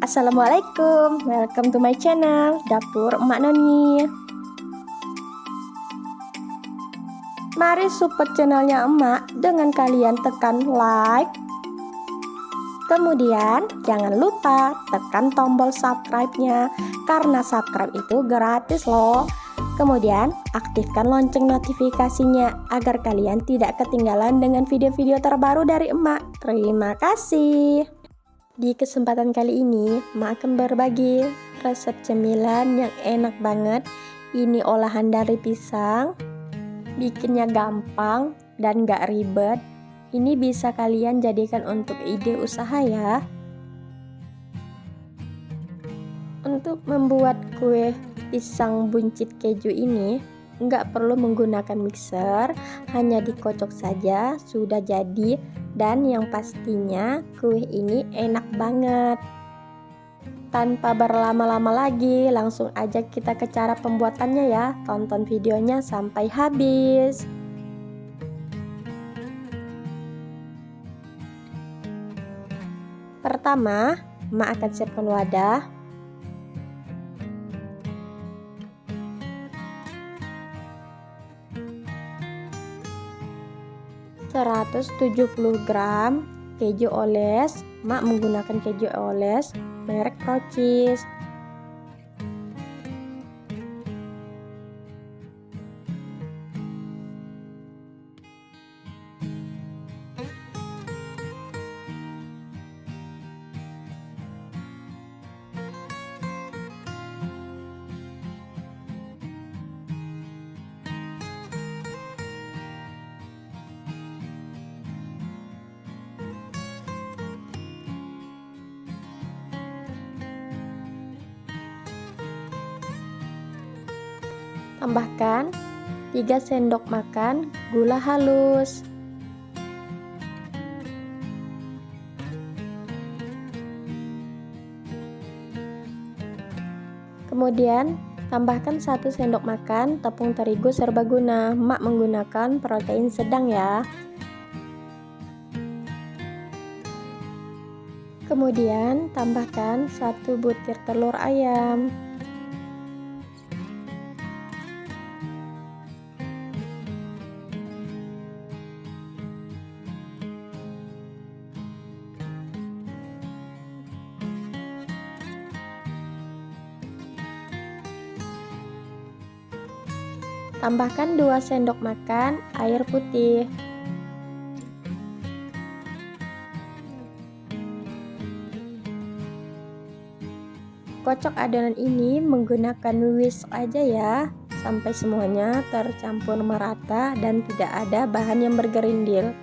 Assalamualaikum, welcome to my channel, Dapur Emak Noni. Mari support channelnya Emak dengan kalian tekan like. Kemudian jangan lupa tekan tombol subscribe-nya, karena subscribe itu gratis loh. Kemudian aktifkan lonceng notifikasinya agar kalian tidak ketinggalan dengan video-video terbaru dari Emak. Terima kasih. Di kesempatan kali ini, Emak akan berbagi resep cemilan yang enak banget. Ini olahan dari pisang, bikinnya gampang dan gak ribet. Ini bisa kalian jadikan untuk ide usaha ya. Untuk membuat kue pisang buncit keju ini, nggak perlu menggunakan mixer, hanya dikocok saja sudah jadi. Dan yang pastinya kue ini enak banget. Tanpa berlama-lama lagi, langsung aja kita ke cara pembuatannya ya. Tonton videonya sampai habis. Pertama, Emak akan siapkan wadah. ...170 gram keju oles. Emak menggunakan keju oles merek Procis. Tambahkan 3 sendok makan gula halus. Kemudian tambahkan 1 sendok makan tepung terigu serbaguna. Emak menggunakan protein sedang ya. Kemudian tambahkan 1 butir telur ayam. Tambahkan 2 sendok makan air putih. Kocok adonan ini menggunakan whisk aja ya, sampai semuanya tercampur merata dan tidak ada bahan yang bergerindil.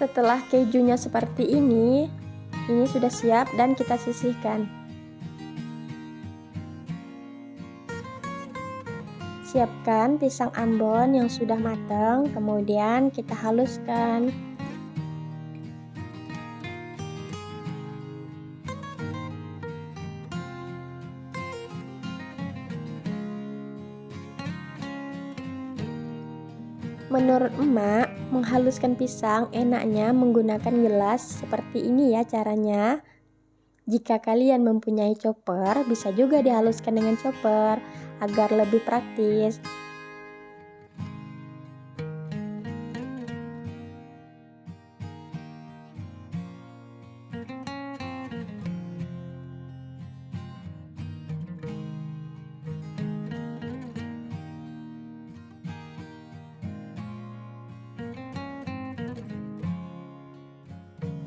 Setelah kejunya seperti ini sudah siap dan kita sisihkan. Siapkan pisang ambon yang sudah matang, kemudian kita haluskan. Menurut Emak, menghaluskan pisang enaknya menggunakan gelas seperti ini ya caranya. Jika kalian mempunyai chopper, bisa juga dihaluskan dengan chopper agar lebih praktis.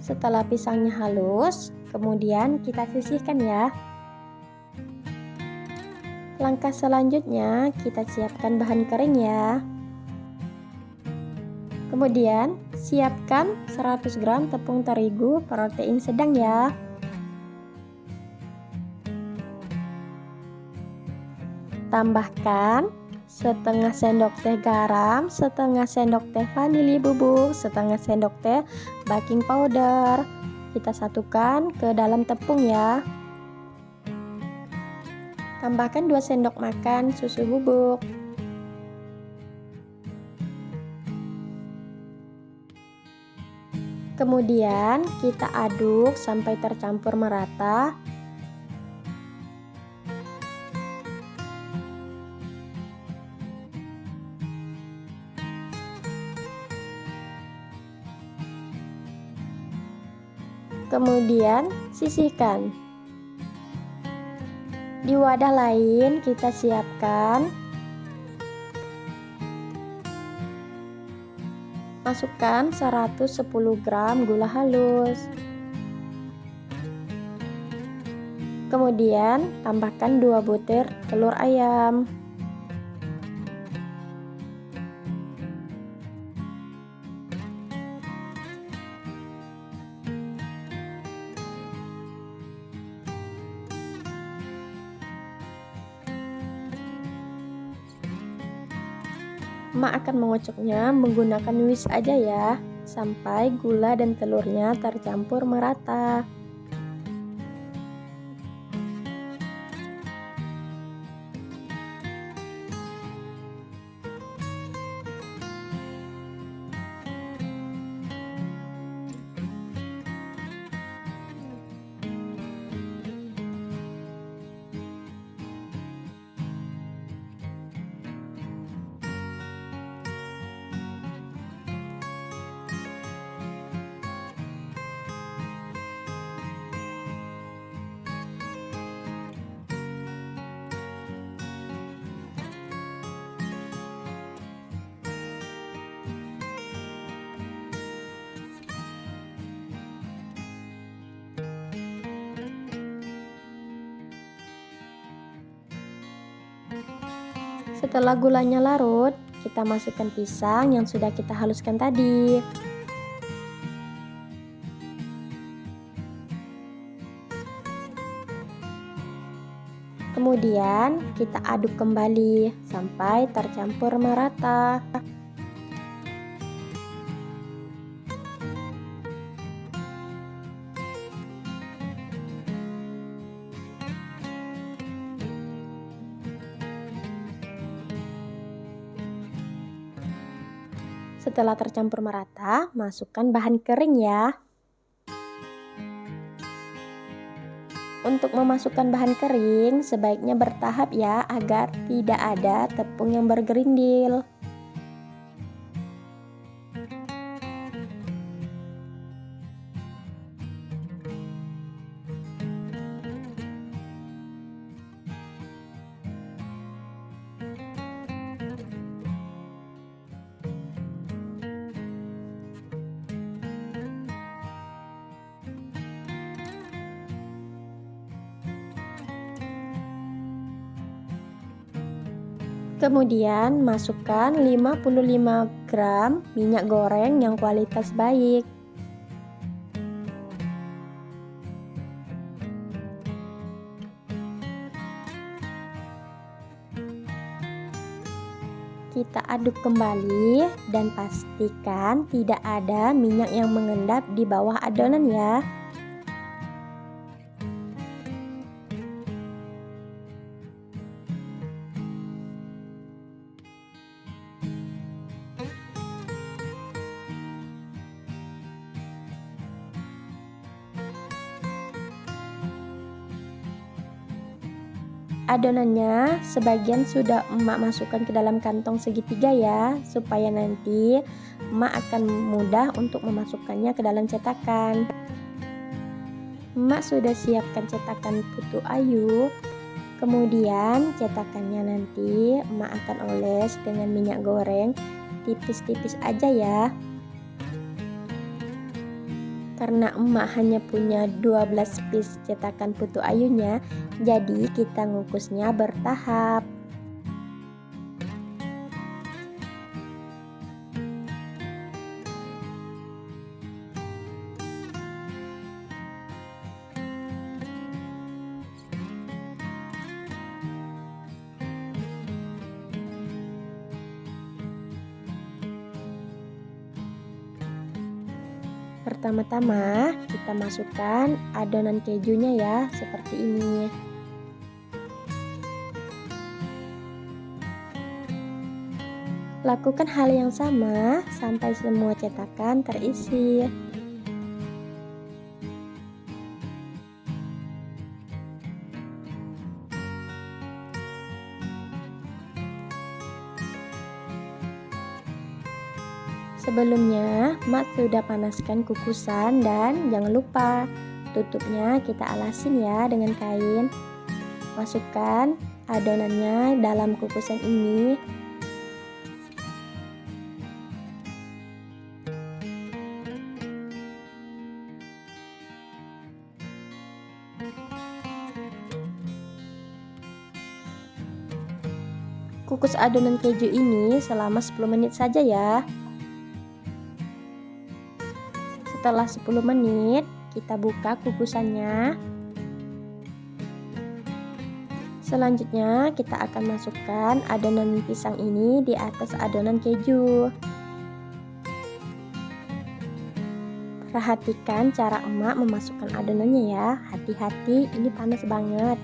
Setelah pisangnya halus, kemudian kita sisihkan ya. Langkah selanjutnya kita siapkan bahan kering ya. Kemudian siapkan 100 gram tepung terigu protein sedang ya. Tambahkan setengah sendok teh garam, setengah sendok teh vanili bubuk, setengah sendok teh baking powder. Kita satukan ke dalam tepung ya. Tambahkan 2 sendok makan susu bubuk. Kemudian kita aduk sampai tercampur merata. Kemudian sisihkan. Di wadah lain kita siapkan, masukkan 110 gram gula halus. Kemudian tambahkan 2 butir telur ayam. Emak akan mengocoknya menggunakan whisk aja ya, sampai gula dan telurnya tercampur merata. Setelah gulanya larut, kita masukkan pisang yang sudah kita haluskan tadi. Kemudian kita aduk kembali sampai tercampur merata. Setelah tercampur merata, masukkan bahan kering ya. Untuk memasukkan bahan kering, sebaiknya bertahap ya, agar tidak ada tepung yang bergerindil. Kemudian masukkan 55 gram minyak goreng yang kualitas baik. Kita aduk kembali dan pastikan tidak ada minyak yang mengendap di bawah adonan ya. Adonannya sebagian sudah emak masukkan ke dalam kantong segitiga ya, supaya nanti emak akan mudah untuk memasukkannya ke dalam cetakan. Emak sudah siapkan cetakan putu ayu. Kemudian cetakannya nanti emak akan oles dengan minyak goreng tipis-tipis aja ya. Karena emak hanya punya 12 piece cetakan putu ayunya, jadi kita ngukusnya bertahap. Pertama-tama kita masukkan adonan kejunya ya, seperti ini. Lakukan hal yang sama sampai semua cetakan terisi. Sebelumnya, Mak sudah panaskan kukusan dan jangan lupa tutupnya kita alasin ya dengan kain. Masukkan adonannya dalam kukusan ini. Kukus adonan keju ini selama 10 menit saja ya. Setelah 10 menit, kita buka kukusannya. Selanjutnya, kita akan masukkan adonan pisang ini di atas adonan keju. Perhatikan cara emak memasukkan adonannya ya. Hati-hati, ini panas banget.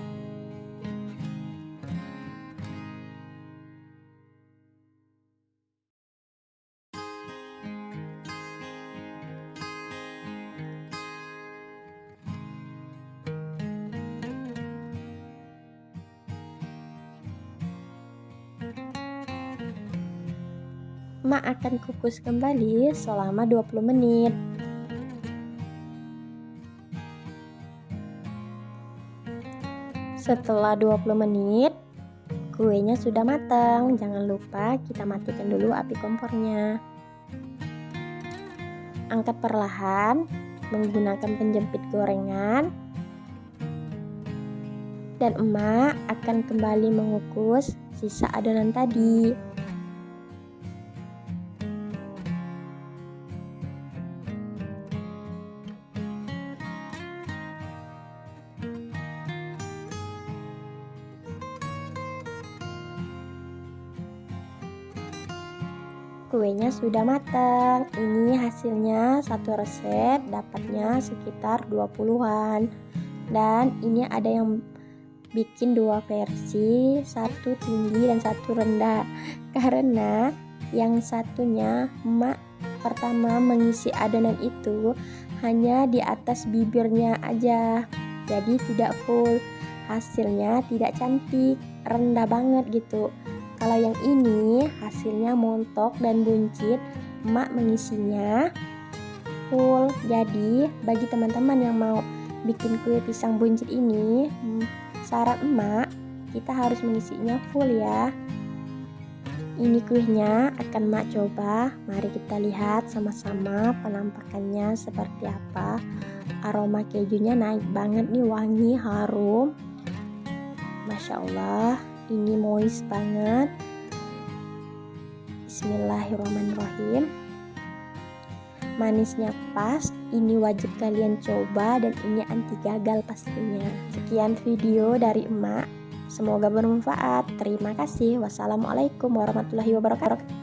Emak akan kukus kembali selama 20 menit. Setelah 20 menit, kuenya sudah matang. Jangan lupa kita matikan dulu api kompornya. Angkat perlahan menggunakan penjepit gorengan. Dan emak akan kembali mengukus sisa adonan tadi. Kuenya sudah matang. Ini hasilnya satu resep dapatnya sekitar 20-an. Dan ini ada yang bikin dua versi, satu tinggi dan satu rendah. Karena yang satunya emak pertama mengisi adonan itu hanya di atas bibirnya aja. Jadi tidak full. Hasilnya tidak cantik, rendah banget gitu. Kalau yang ini hasilnya montok dan buncit, emak mengisinya full. Jadi bagi teman-teman yang mau bikin kue pisang buncit ini, saran emak kita harus mengisinya full ya. Ini kuenya akan emak coba. Mari kita lihat sama-sama penampakannya seperti apa. Aroma kejunya naik banget nih, wangi, harum. Masya Allah, ini moist banget. Bismillahirrahmanirrahim. Manisnya pas, ini wajib kalian coba dan ini anti gagal pastinya. Sekian video dari emak, semoga bermanfaat. Terima kasih. Wassalamualaikum warahmatullahi wabarakatuh.